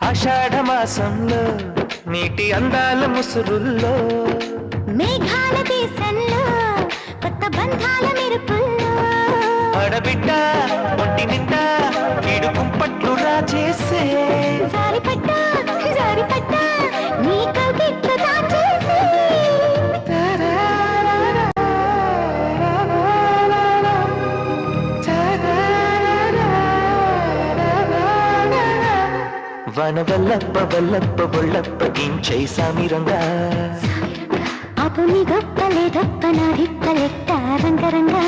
ఆషాఢ మాసంలో నీటి అందాల ముసురుల్లో మేఘాల దేశంలో కొత్త బంధాల మెరుపుల్లో ఆడబిడ్డ ఒంటి నిండా వీడు కుంపట్లు రాజేసే జారిపడ్డా జారిపడ్డా నీ కవిట్లు దాచేసే వన వల్లప్ప వల్లప్ప బొల్లప్ప గించై సామిరంగా అపు నీ గొప్పలే గొప్ప నా రిప్పలెట్ట రంగరంగా